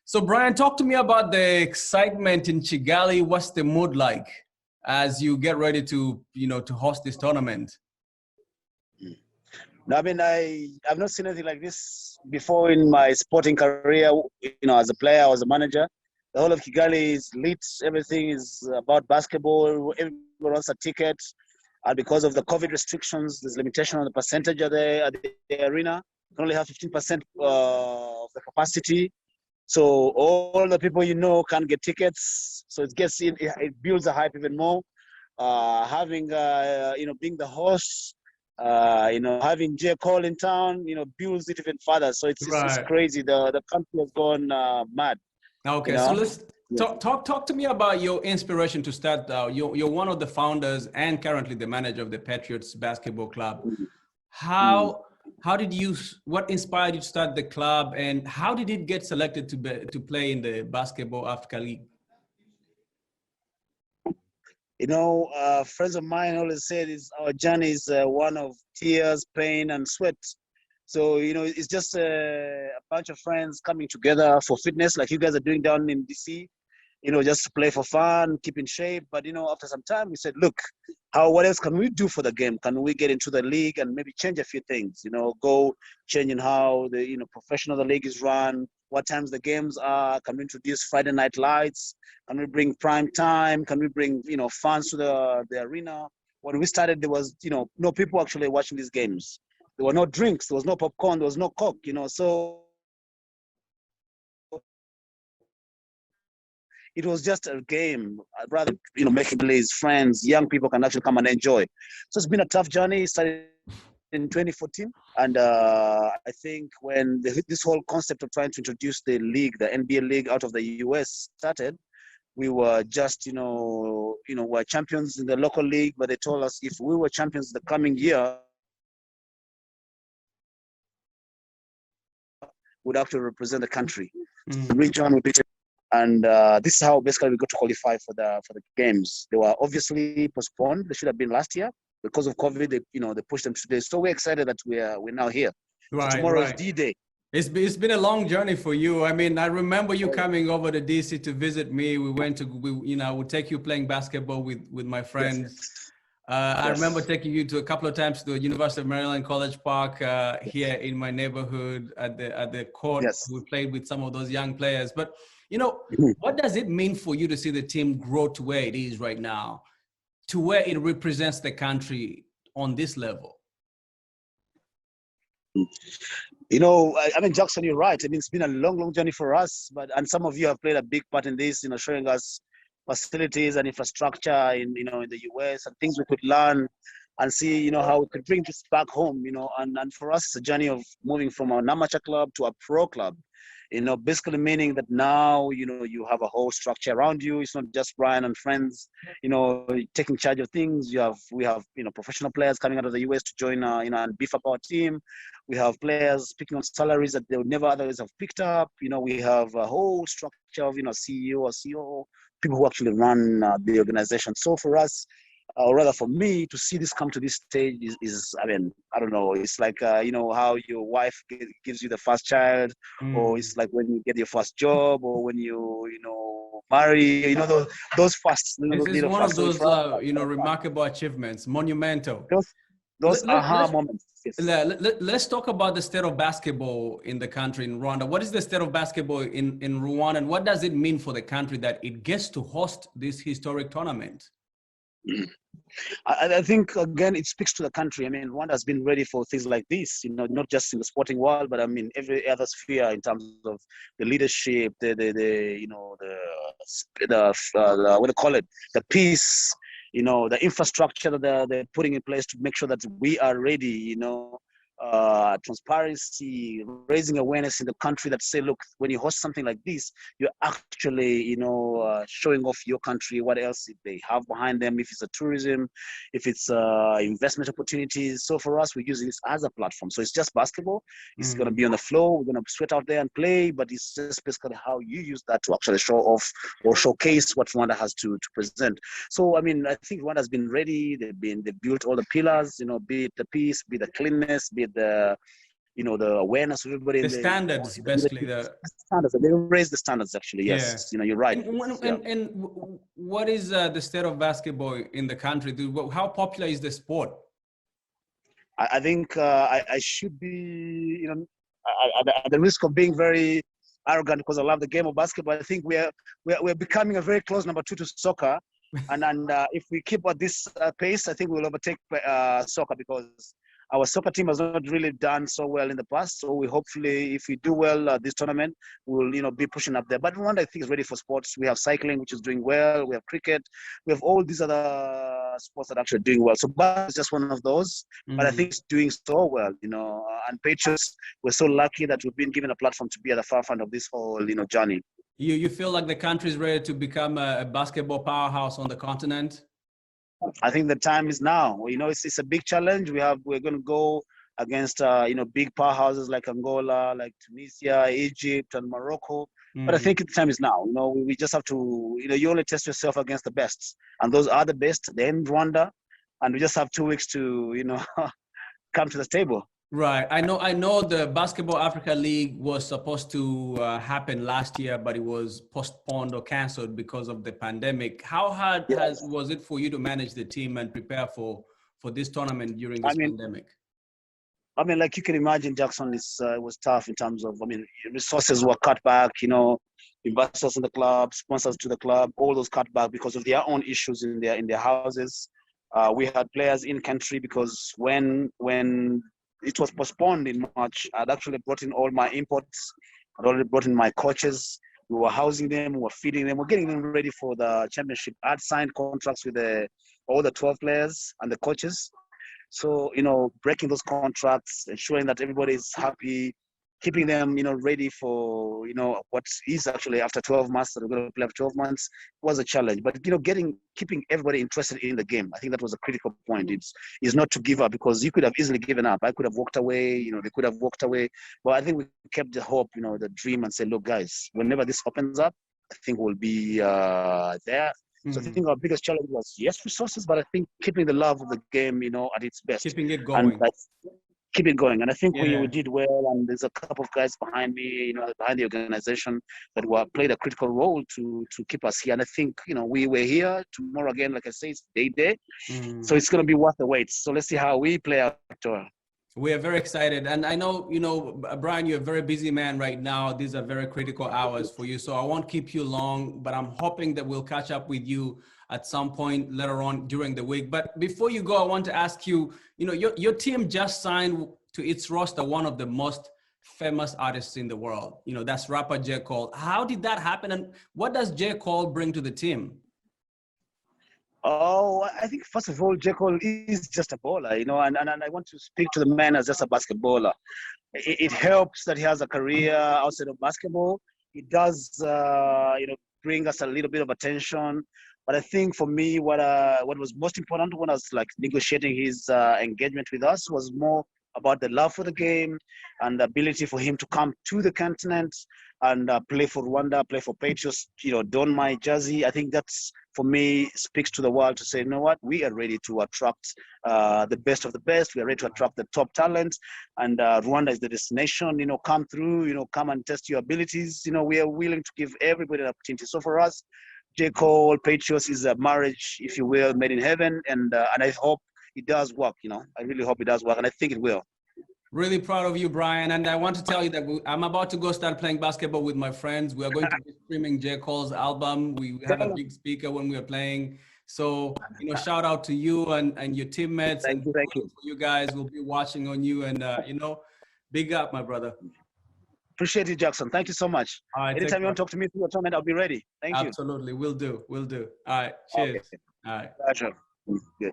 So Brian, talk to me about the excitement in Kigali. What's the mood like as you get ready to, to host this tournament? No, I mean, I've not seen anything like this before in my sporting career, as a player or as a manager. The whole of Kigali is lit. Everything is about basketball. Everyone wants a ticket. And because of the COVID restrictions, there's limitation on the percentage at the arena. You can only have 15% of the capacity. So all the people can't get tickets. So it builds the hype even more. Having, being the host, having J. Cole in town, builds it even further. So it's crazy. The country has gone mad. Okay, so let's talk to me about your inspiration to start. You're one of the founders and currently the manager of the Patriots Basketball Club. What inspired you to start the club, and how did it get selected to play in the Basketball Africa League? Friends of mine always said our journey is one of tears, pain, and sweat. So, it's just a bunch of friends coming together for fitness, like you guys are doing down in DC, just to play for fun, keep in shape. But, after some time, we said, look, what else can we do for the game? Can we get into the league and maybe change a few things, go changing how the, professional the league is run, what times the games are, can we introduce Friday night lights? Can we bring prime time? Can we bring, fans to the arena? When we started, there was, no people actually watching these games. There were no drinks, there was no popcorn, there was no Coke, so it was just a game. I'd rather, making plays, friends, young people can actually come and enjoy. So it's been a tough journey. It started in 2014. And I think when this whole concept of trying to introduce the league, the NBA league out of the US started, we were just, we're champions in the local league, but they told us if we were champions the coming year, would have to represent the country. Region would be, and this is how basically we got to qualify for the games. They were obviously postponed. They should have been last year because of COVID. They pushed them today. So we're excited that we're now here. So tomorrow is D-Day. It's been a long journey for you. I mean, I remember you coming over to DC to visit me. We went to would take you playing basketball with my friends. Yes. I remember taking you to a couple of times to the University of Maryland College Park here in my neighborhood at the court. Yes. We played with some of those young players. But, what does it mean for you to see the team grow to where it is right now, to where it represents the country on this level? I mean, Jackson, you're right. I mean, it's been a long, long journey for us. And some of you have played a big part in this, showing us facilities and infrastructure in the US and things we could learn and see, how we could bring this back home, and for us, it's a journey of moving from an amateur club to a pro club, basically meaning that now, you have a whole structure around you. It's not just Brian and friends, taking charge of things. We have, professional players coming out of the US to join, and beef up our team. We have players picking up salaries that they would never otherwise have picked up. We have a whole structure of, CEO or COO, people who actually run the organization. So for us, or rather for me, to see this come to this stage is I mean, I don't know. It's like, how your wife gives you the first child, or it's like when you get your first job, or when you marry, those first. This is one of those, remarkable achievements, monumental. Those aha moments. Yes. Let's talk about the state of basketball in the country, in Rwanda. What is the state of basketball in Rwanda, and what does it mean for the country that it gets to host this historic tournament? I think, again, it speaks to the country. I mean, Rwanda has been ready for things like this, not just in the sporting world, but I mean, every other sphere in terms of the leadership, what do you call it, the peace, the infrastructure that they're putting in place to make sure that we are ready, transparency, raising awareness in the country that say, look, when you host something like this, you're actually, showing off your country, what else they have behind them, if it's a tourism, if it's investment opportunities. So for us, we're using this as a platform. So it's just basketball. It's going to be on the floor. We're going to sweat out there and play, but it's just basically how you use that to actually show off or showcase what Rwanda has to present. So, I mean, I think Rwanda has been ready. They built all the pillars, be it the peace, be it the cleanness, be it the the awareness of everybody. The standards, basically. The standards. They raise the standards, actually. Yes, Yeah. you're right. And what is the state of basketball in the country? How popular is the sport? I think I should be, at the risk of being very arrogant because I love the game of basketball. I think we're becoming a very close number 2 to soccer, and if we keep at this pace, I think we'll overtake soccer because our soccer team has not really done so well in the past. So we hopefully, if we do well this tournament, we'll be pushing up there. But Rwanda, I think, is ready for sports. We have cycling, which is doing well. We have cricket. We have all these other sports that are actually doing well. So basketball is just one of those. But I think it's doing so well, And Patriots, we're so lucky that we've been given a platform to be at the forefront of this whole, journey. You feel like the country is ready to become a basketball powerhouse on the continent? I think the time is now. It's a big challenge. We're going to go against big powerhouses like Angola, like Tunisia, Egypt, and Morocco. But I think the time is now. We just have to. You only test yourself against the best, and those are the best. They're in Rwanda, and we just have 2 weeks to come to the table. Right. I know the Basketball Africa League was supposed to happen last year, but it was postponed or canceled because of the pandemic. How hard was it for you to manage the team and prepare for this tournament during this pandemic? Like you can imagine, Jackson, it was tough in terms of, resources were cut back, investors in the club, sponsors to the club, all those cut back because of their own issues in their houses. We had players in country because when it was postponed in March, I'd actually brought in all my imports. I'd already brought in my coaches. We were housing them, we were feeding them, we're getting them ready for the championship. I'd signed contracts with all the 12 players and the coaches. So, breaking those contracts, ensuring that everybody is happy, keeping them, ready for, what is actually after 12 months, that we're going to play after 12 months, was a challenge. But, keeping everybody interested in the game, I think that was a critical point. It's not to give up because you could have easily given up. I could have walked away, they could have walked away. But I think we kept the hope, the dream and said, look, guys, whenever this opens up, I think we'll be there. So I think our biggest challenge was, yes, resources, but I think keeping the love of the game, at its best. Keeping it going. Keep it going. And I think we did well. And there's a couple of guys behind me, behind the organization that played a critical role to keep us here. And I think, we were here tomorrow again. Like I say, it's day. So it's going to be worth the wait. So let's see how we play out. We are very excited. And I know, Brian, you're a very busy man right now. These are very critical hours for you. So I won't keep you long, but I'm hoping that we'll catch up with you at some point later on during the week. But before you go, I want to ask you, your team just signed to its roster one of the most famous artists in the world. That's rapper J. Cole. How did that happen? And what does J. Cole bring to the team? Oh, I think first of all, J. Cole is just a baller, and I want to speak to the man as just a basketballer. It helps that he has a career outside of basketball. It does, bring us a little bit of attention. But I think for me, what was most important when I was negotiating his engagement with us was more about the love for the game and the ability for him to come to the continent and play for Rwanda, play for Patriots, don my jersey. I think that's, for me, speaks to the world to say, you know what, we are ready to attract the best of the best. We are ready to attract the top talent. And Rwanda is the destination, come through, come and test your abilities. We are willing to give everybody an opportunity. So for us, J. Cole, Patriots is a marriage, if you will, made in heaven. And I hope it does work, I really hope it does work. And I think it will. Really proud of you, Brian. And I want to tell you that I'm about to go start playing basketball with my friends. We are going to be streaming J. Cole's album. We have a big speaker when we are playing. So, shout out to you and your teammates. Thank you. You guys will be watching on you. And, big up, my brother. Appreciate you, Jackson. Thank you so much. All right, anytime you want to talk to me through your tournament, I'll be ready. Thank you. Absolutely. Will do. All right. Cheers. Okay. All right. Pleasure. Good.